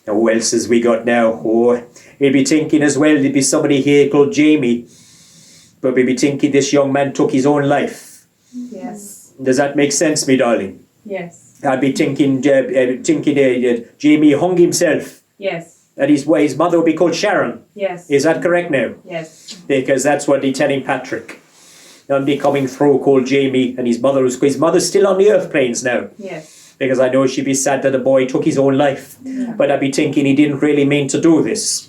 Now, who else has we got now? Oh, we'll be thinking as well, there'll be somebody here called Jamie. But we'll be thinking this young man took his own life. Yes. Does that make sense, me darling? Yes. I'll be thinking Jamie hung himself. Yes. And his mother will be called Sharon. Yes. Is that correct now? Yes. Because that's what they're telling Patrick. Somebody coming through called Jamie, and his mother's still on the earth planes now. Yes. Because I know she'd be sad that the boy took his own life. Yeah. But I'd be thinking he didn't really mean to do this.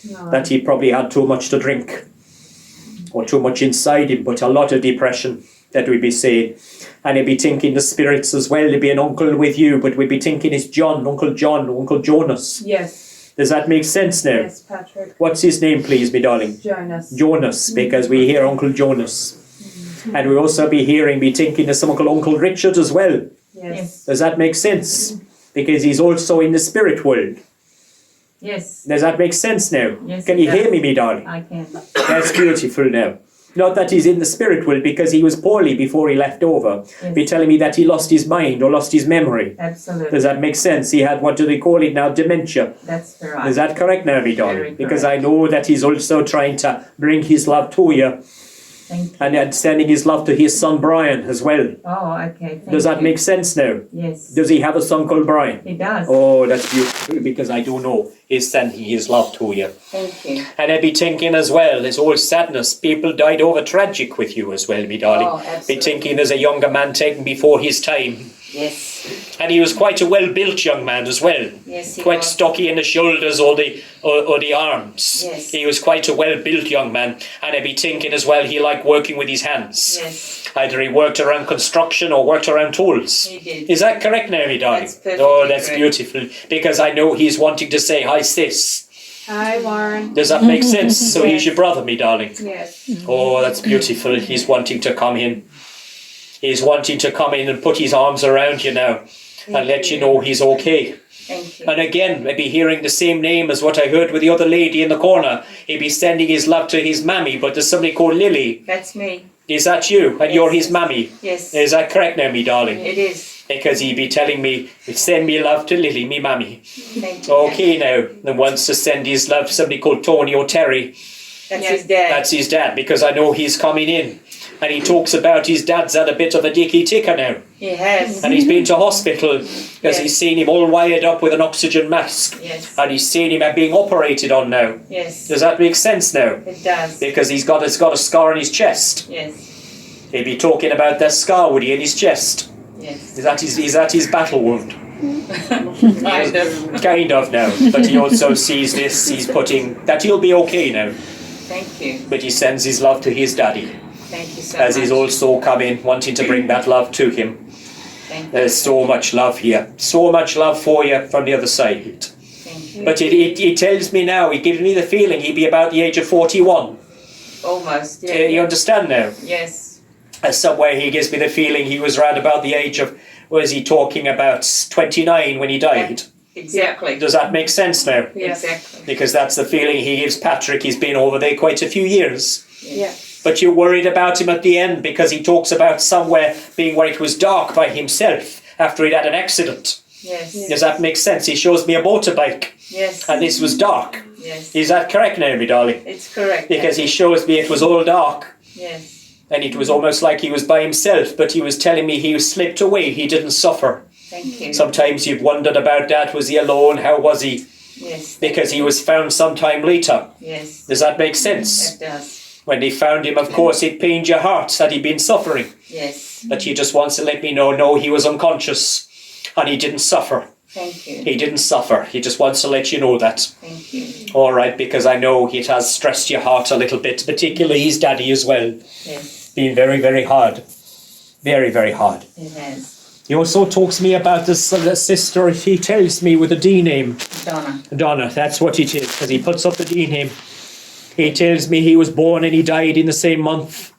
No. That he probably had too much to drink. Or too much inside him, but a lot of depression, that we'd be saying. And he'd be thinking the spirits as well. There'd be an uncle with you, but we'd be thinking it's Uncle Jonas. Yes. Does that make sense now? Yes, Patrick. What's his name, please, me darling? Jonas, because we hear Uncle Jonas. And we also be thinking there's some Uncle Richard as well. Yes. Does that make sense? Because he's also in the spirit world. Yes. Does that make sense now? Yes, Can it you hear does. me, me darling? I can. That's beautiful now. Not that he's in the spirit world because he was poorly before he left over. Yes. Be telling me that he lost his mind or lost his memory. Absolutely. Does that make sense? He had, what do they call it now, dementia. That's right. Is that correct now, me Very darling? Because I correct. know that he's also trying to bring his love to you Thank you. and sending his love to his son Brian as well. Oh, okay. Does that make sense now? Yes. Does he have a son called Brian? He does. Oh, that's beautiful, because I do know he's sending his love to you. Thank you. And I'd be thinking as well, there's all sadness. People died over tragic with you as well, me darling. Oh, Be absolutely. thinking there's a younger man taken before his time. Yes. And he was quite a well-built young man as well. Yes, he Quite was. stocky in the shoulders or the arms. Yes. He was quite a well-built young man. And I'd be thinking as well, he liked working with his hands. Yes. Either he worked around construction or worked around tools. He did. Is that correct now, me darling? That's perfectly Oh, that's correct. beautiful. Because I know he's wanting to say, hi sis. Hi, Warren. Does that make sense? So he's Yes. your brother, me darling. Yes. Oh, that's beautiful. He's wanting to come in. He's wanting to come in and put his arms around you now and let you know he's okay. Thank you. And again, I'd be hearing the same name as what I heard with the other lady in the corner. He'd be sending his love to his mammy, but there's somebody called Lily. That's me. Is that you? And Yes. you're his mammy? Yes. Is that correct now, me darling? It is. Because he'd be telling me, send me love to Lily, me mammy. Thank you. Okay now, and wants to send his love to somebody called Tony O'Terry. That's Yes. his dad. That's his dad, because I know he's coming in. And he talks about his dad's had a bit of a dicky ticker now. He has. And he's been to hospital because Yes. he's seen him all wired up with an oxygen mask. Yes. And he's seen him being operated on now. Yes. Does that make sense now? It does. Because he's got a scar on his chest. Yes. He'd be talking about that scar, would he, in his chest? Yes. Is that his battle wound? Kind of. Kind of now. But he also sees this, he's putting, that he'll be okay now. Thank you. But he sends his love to his daddy. Thank you so As much. he's also coming, wanting to bring that love to him. Thank you. There's so much love here. So much love for you from the other side. Thank you. But he tells me now, he gives me the feeling he'd be about the age of 41. Almost. Yeah. You understand now? Yes. Somewhere he gives me the feeling he was around about the age of, was he talking about 29 when he died? Exactly. Does that make sense now? Yes. Exactly. Because that's the feeling he gives Patrick. He's been over there quite a few years. Yeah. But you're worried about him at the end because he talks about somewhere being where it was dark by himself after he'd had an accident. Yes. Does that make sense? He shows me a motorbike Yes. and this was dark. Yes. Is that correct now, my darling? It's correct. Because he shows me it was all dark Yes. and it was almost like he was by himself, but he was telling me he slipped away, he didn't suffer. Thank you. Sometimes you've wondered about that. Was he alone? How was he? Yes. Because he was found sometime later. Yes. Does that make sense? That does. When they found him, of course, it pained your heart that he'd been suffering. Yes. But he just wants to let me know, no, he was unconscious and he didn't suffer. Thank you. He didn't suffer. He just wants to let you know that. Thank you. All right, because I know it has stressed your heart a little bit, particularly his daddy as well. Yes. Been very, very hard. Very, very hard. It has. He also talks to me about the sister, he tells me, with a D name. Donna. Donna, that's what it is, because he puts up the D name. He tells me he was born and he died in the same month.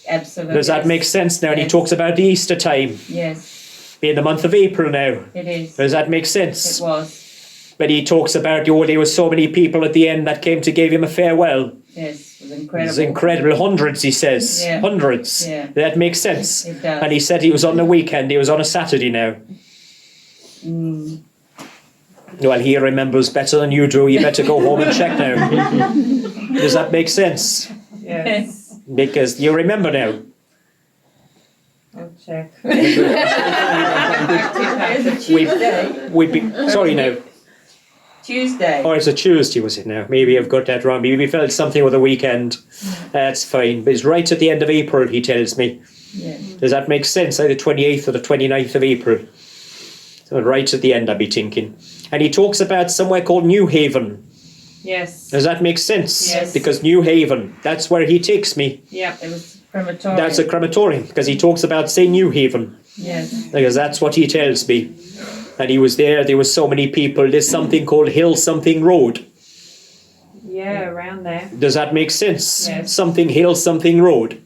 Absolutely. Does that make sense now? And he Yes. talks about the Easter time, Yes. being the month of April now. It is. Does that make sense? It was. But he talks about, oh, there were so many people at the end that came to give him a farewell. Yes. It was It incredible. was incredible. Hundreds, he says. Yeah. Hundreds. Yeah. That makes sense. It does. And he said he was on the weekend. He was on a Saturday now. Mm. Well, he remembers better than you do. You better go home and check now. Does that make sense? Yes. Because you remember now. I'll check. Sorry now. Tuesday. Oh, it's a Tuesday, was it now? Maybe I've got that wrong. Maybe we felt something with the weekend. That's fine. But it's right at the end of April, he tells me. Yeah. Does that make sense? Either 28th or the 29th of April. So right at the end, I'd be thinking. And he talks about somewhere called New Haven. Yes. Does that make sense? Yes. Because New Haven, that's where he takes me. Yeah. It was crematorium. That's a crematorium, because he talks about, say, New Haven. Yes. Because that's what he tells me. And he was there was so many people. There's something called Hill Something Road. Yeah, around there. Does that make sense? Yes. Something Hill Something Road.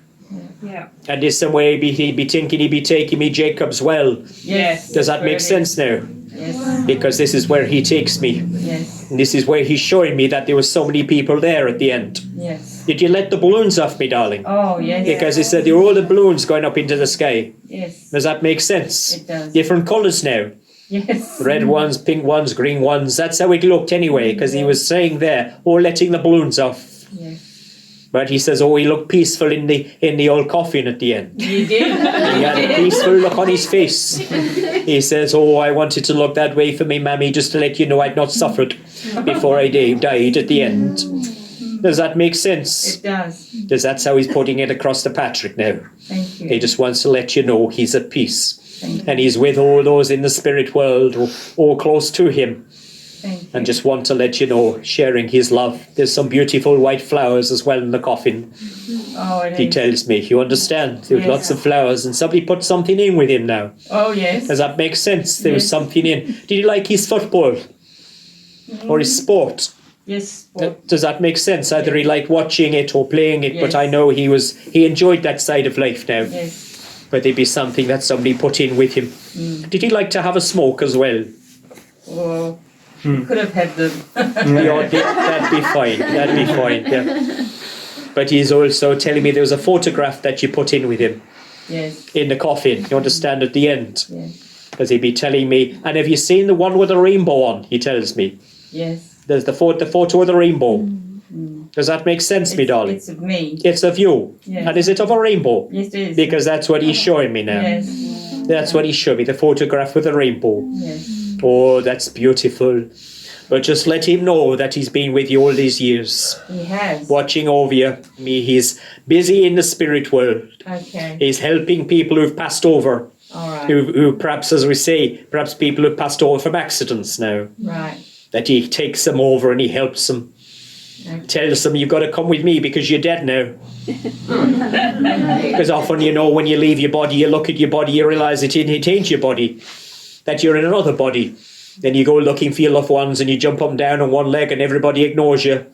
Yeah. And there's somewhere he'd be thinking he'd be taking me Jacob's Well. Yes. Does that make sense now? Yes. Because this is where he takes me. Yes. And this is where he's showing me that there was so many people there at the end. Yes. Did you let the balloons off me, darling? Oh, yes. Because he said there were all the balloons going up into the sky. Yes. Does that make sense? It does. Different colours now. Yes. Red ones, pink ones, green ones. That's how it looked anyway, because he was saying there, letting the balloons off. Yes. But he says, he looked peaceful in the old coffin at the end. You did. He had a peaceful look on his face. He says, I wanted to look that way for me, Mammy, just to let you know I'd not suffered before I died at the end. Does that make sense? It does. Because that's how he's putting it across to Patrick now. Thank you. He just wants to let you know he's at peace. Thank you. And he's with all those in the spirit world, all close to him. Thank you. And just want to let you know, sharing his love. There's some beautiful white flowers as well in the coffin. Oh, it He is. tells me, you understand? There was Yes. lots of flowers, and somebody put something in with him now. Oh, yes. Does that make sense? There was Yes. something in. Did you like his football? Or his sport? Yes. Well, Does that make sense? Either he liked watching it or playing it, but Yes. I know he enjoyed that side of life now. yes. But there'd be something that somebody put in with him. Did he like to have a smoke as well? Well, you could have had them. That'd be fine. That'd be fine. Yeah. But he's also telling me there was a photograph that you put in with him Yes. in the coffin. You understand at the end, Yes. because he'd be telling me. And have you seen the one with the rainbow on? He tells me. Yes. There's the photo of the rainbow. Does that make sense, me darling? It's of me. It's of you. Yes. And is it of a rainbow? Yes, it is. Because that's what he's showing me now. Yes. That's what he's showing me, the photograph with the rainbow. Yes. Oh, that's beautiful. But just let him know that he's been with you all these years, He has. watching over you. He's busy in the spirit world. Okay. He's helping people who've passed over, All right. who perhaps, as we say, perhaps people who've passed over from accidents now. Right. That he takes them over and he helps them. Okay. Tells them, you've got to come with me because you're dead now. Because often, when you leave your body, you look at your body, you realise it ain't your body, that you're in another body. Then you go looking for your loved ones and you jump up and down on one leg and everybody ignores you.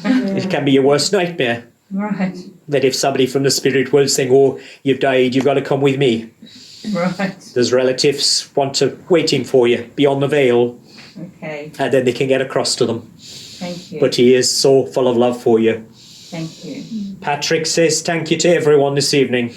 It can be your worst nightmare. Right. That if somebody from the spirit world saying, you've died, you've got to come with me. Right. There's relatives waiting for you beyond the veil, Okay. and then they can get across to them. Thank you. But he is so full of love for you. Thank you. Patrick says thank you to everyone this evening.